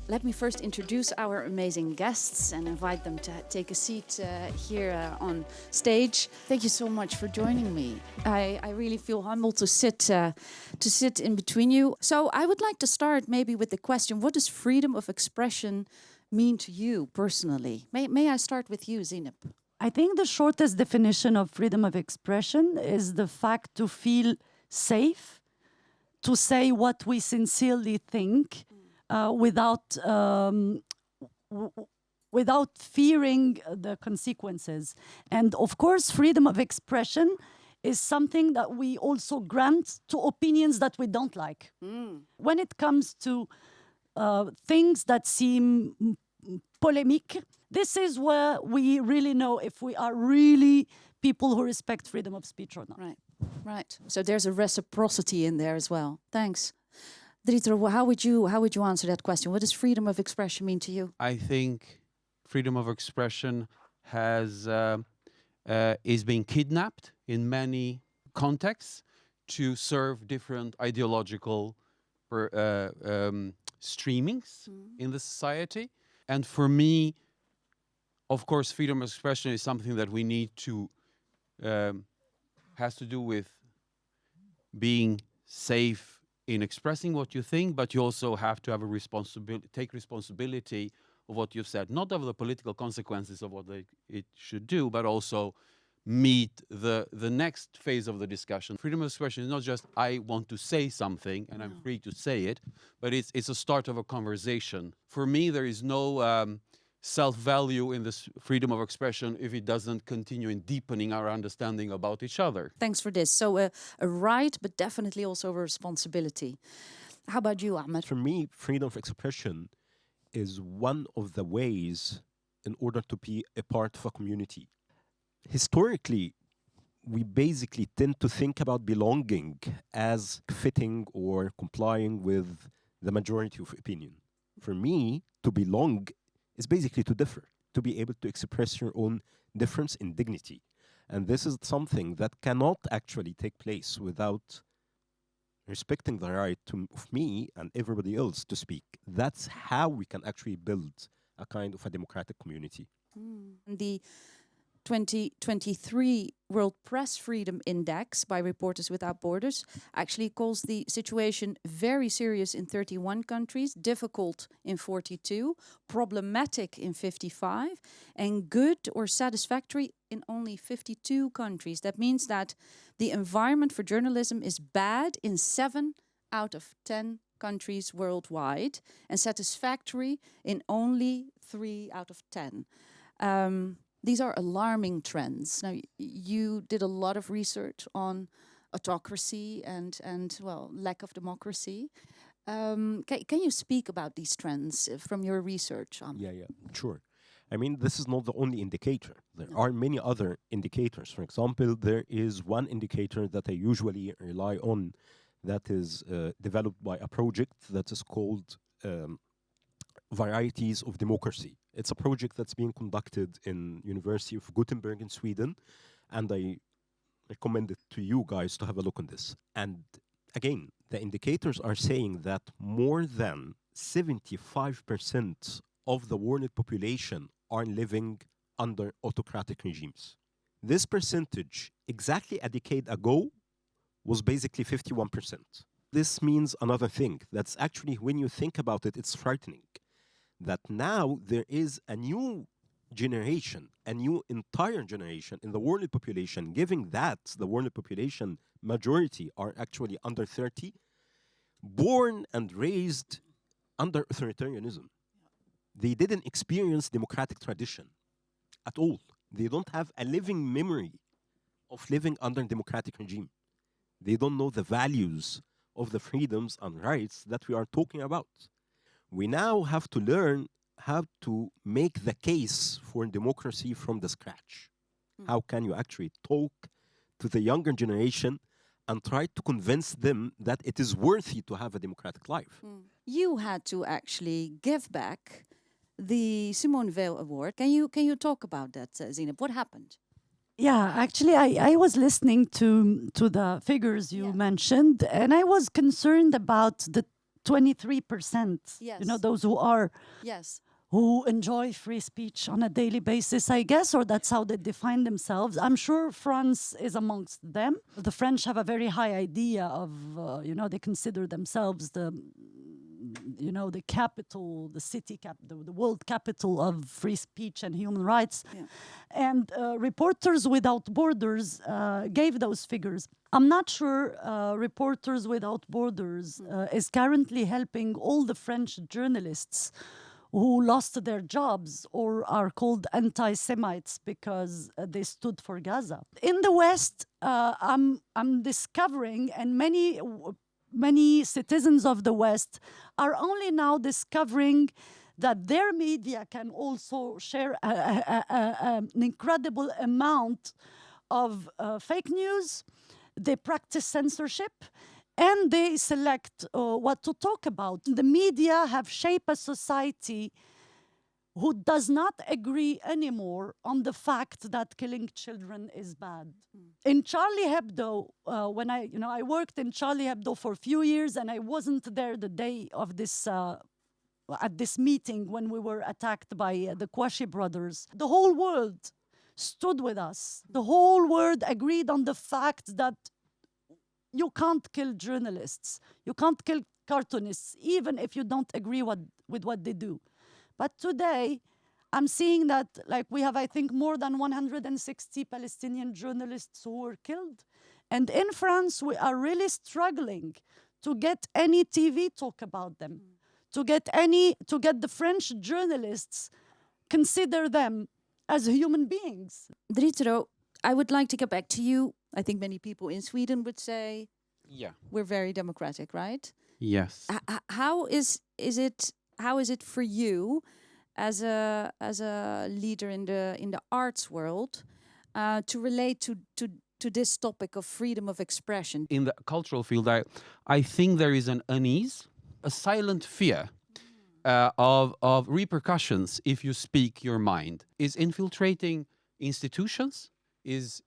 Let me first introduce our amazing guests and invite them to take a seat here on stage. Thank you so much for joining me. I really feel humbled to sit in between you. So I would like to start maybe with the question, what does freedom of expression mean to you personally? May I start with you, Zineb? I think the shortest definition of freedom of expression is the fact to feel safe, to say what we sincerely think, without fearing the consequences. And of course, freedom of expression is something that we also grant to opinions that we don't like. When it comes to things that seem polemic, this is where we really know if we are really people who respect freedom of speech or not. Right. So there's a reciprocity in there as well. Thanks. Dritëro, how would you answer that question? What does freedom of expression mean to you? I think freedom of expression is being kidnapped in many contexts to serve different ideological streamings in the society. And for me, of course, freedom of expression is something that we need to has to do with being safe in expressing what you think, but you also have to have a take responsibility of what you've said, not of the political consequences of what it should do, but also meet the next phase of the discussion. Freedom of expression is not just I want to say something and I'm free to say it, but it's a start of a conversation. For me, there is no self-value in this freedom of expression if it doesn't continue in deepening our understanding about each other. Thanks for this. So a right, but definitely also a responsibility. How about you, Amr? For me, freedom of expression is one of the ways in order to be a part of a community. Historically, we basically tend to think about belonging as fitting or complying with the majority of opinion. For me, to belong is basically to differ, to be able to express your own difference in dignity. And this is something that cannot actually take place without respecting the right of me and everybody else to speak. That's how we can actually build a kind of a democratic community. The 2023 World Press Freedom Index by Reporters Without Borders actually calls the situation very serious in 31 countries, difficult in 42, problematic in 55, and good or satisfactory in only 52 countries. That means that the environment for journalism is bad in 7 out of 10 countries worldwide, and satisfactory in only 3 out of 10. These are alarming trends. Now, you did a lot of research on autocracy and well, lack of democracy. Can you speak about these trends from your research? Yeah, sure. I mean, this is not the only indicator. There are many other indicators. For example, there is one indicator that I usually rely on that is developed by a project that is called Varieties of Democracy. It's a project that's being conducted in University of Gothenburg in Sweden, and I recommend it to you guys to have a look on this. And again, the indicators are saying that more than 75% of the world population are living under autocratic regimes. This percentage, exactly a decade ago, was basically 51%. This means another thing. That's actually, when you think about it, it's frightening. That now there is a new generation, a new entire generation in the world population, given that the world population majority are actually under 30, born and raised under authoritarianism. They didn't experience democratic tradition at all. They don't have a living memory of living under a democratic regime. They don't know the values of the freedoms and rights that we are talking about. We now have to learn how to make the case for democracy from the scratch. How can you actually talk to the younger generation and try to convince them that it is worthy to have a democratic life? You had to actually give back the Simone Veil Award. Can you talk about that, Zineb? What happened? Yeah, actually, I was listening to the figures you mentioned, and I was concerned about the 23%. Yes. You know, those who enjoy free speech on a daily basis, I guess, or that's how they define themselves. I'm sure France is amongst them. The French have a very high idea of, they consider themselves the capital, the city capital, the world capital of free speech and human rights. Yeah. And Reporters Without Borders gave those figures. I'm not sure Reporters Without Borders is currently helping all the French journalists who lost their jobs or are called anti-Semites because they stood for Gaza. In the West, I'm discovering, and many citizens of the West are only now discovering that their media can also share an incredible amount of fake news. They practice censorship, and they select what to talk about. The media have shaped a society who does not agree anymore on the fact that killing children is bad. In Charlie Hebdo, when I worked in Charlie Hebdo for a few years, and I wasn't there the day of this at this meeting when we were attacked by the Kouachi brothers. The whole world stood with us. The whole world agreed on the fact that you can't kill journalists. You can't kill cartoonists, even if you don't agree with what they do. But today, I'm seeing that we have, I think, more than 160 Palestinian journalists who were killed. And in France, we are really struggling to get any TV talk about them, to get the French journalists consider them as human beings. Dritëro, I would like to get back to you. I think many people in Sweden would say, Yeah. we're very democratic, right? Yes. How is it for you as a leader in the arts world to relate to this topic of freedom of expression? In the cultural field, I think there is an unease, a silent fear of repercussions if you speak your mind. Is infiltrating institutions, is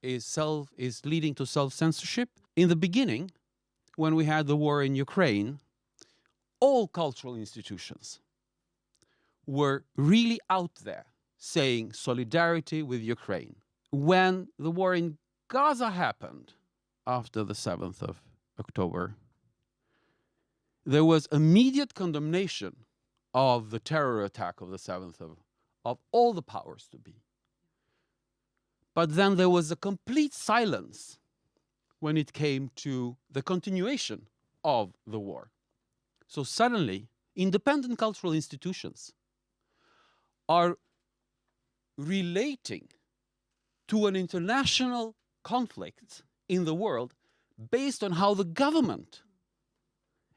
leading to self-censorship. In the beginning, when we had the war in Ukraine, all cultural institutions were really out there saying solidarity with Ukraine. When the war in Gaza happened after the 7th of October, there was immediate condemnation of the terror attack of the 7th of all the powers to be. But then there was a complete silence when it came to the continuation of the war. So suddenly, independent cultural institutions are relating to an international conflict in the world based on how the government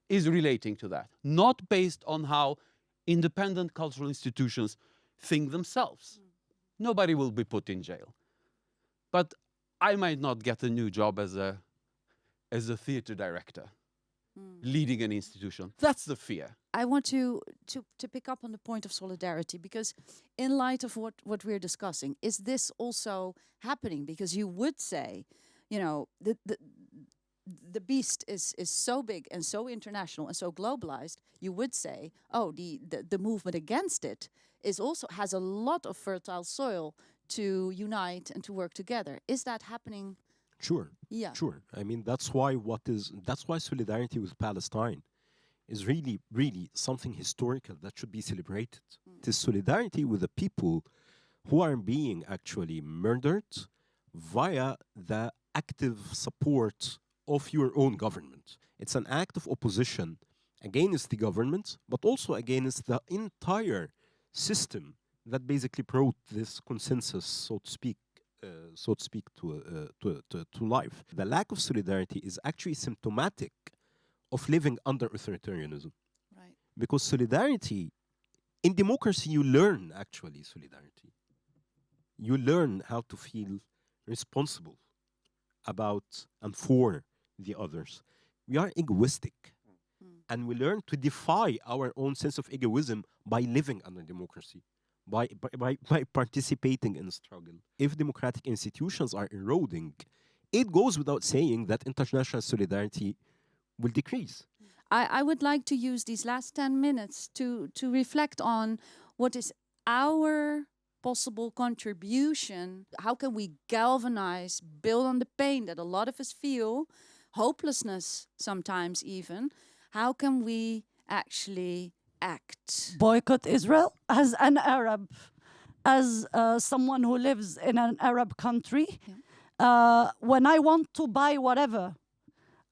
is relating to that, not based on how independent cultural institutions think themselves. Nobody will be put in jail. But I might not get a new job as a theater director, leading an institution. That's the fear. I want to pick up on the point of solidarity, because in light of what we're discussing, is this also happening? Because you would say, the beast is so big and so international and so globalized, you would say, oh, the movement against it has a lot of fertile soil to unite and to work together. Is that happening? Sure. Yeah. Sure. I mean, that's why solidarity with Palestine is really, really something historical that should be celebrated. It is solidarity with the people who are being actually murdered via the active support of your own government. It's an act of opposition against the government, but also against the entire system that basically brought this consensus, so to speak, to life. The lack of solidarity is actually symptomatic of living under authoritarianism. Right. Because solidarity, in democracy, you learn actually solidarity. You learn how to feel responsible about and for the others. We are egoistic. And we learn to defy our own sense of egoism by living under democracy, by participating in struggle. If democratic institutions are eroding, it goes without saying that international solidarity will decrease. I would like to use these last 10 minutes to reflect on what is our possible contribution. How can we galvanize, build on the pain that a lot of us feel, hopelessness sometimes even. How can we actually act? Boycott Israel as an Arab, as someone who lives in an Arab country. Yeah. When I want to buy whatever,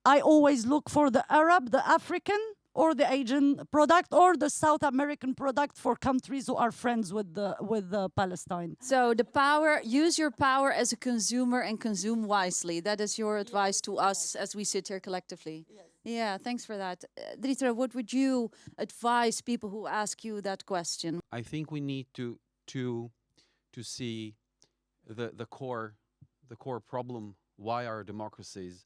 I always look for the Arab, the African, or the Asian product, or the South American product for countries who are friends with Palestine. So the power, use your power as a consumer and consume wisely. That is your advice to us as we sit here collectively. Yes. Yeah, thanks for that. Dritëro, what would you advise people who ask you that question? I think we need to see the core problem why our democracies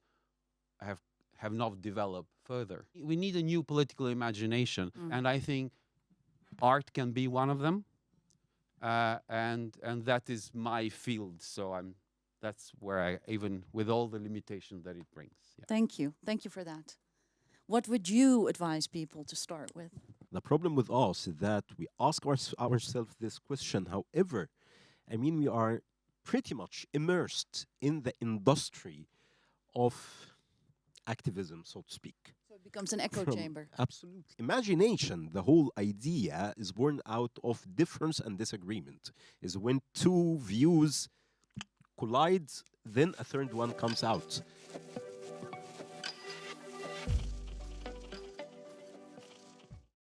have not developed further. We need a new political imagination, and I think art can be one of them. And that is my field. So that's where I, even with all the limitations that it brings. Yeah. Thank you for that. What would you advise people to start with? The problem with us is that we ask ourselves this question. However, I mean, we are pretty much immersed in the industry of activism, so to speak. So it becomes an echo chamber. Absolutely. Imagination, the whole idea, is born out of difference and disagreement. Is when two views collide, then a third one comes out.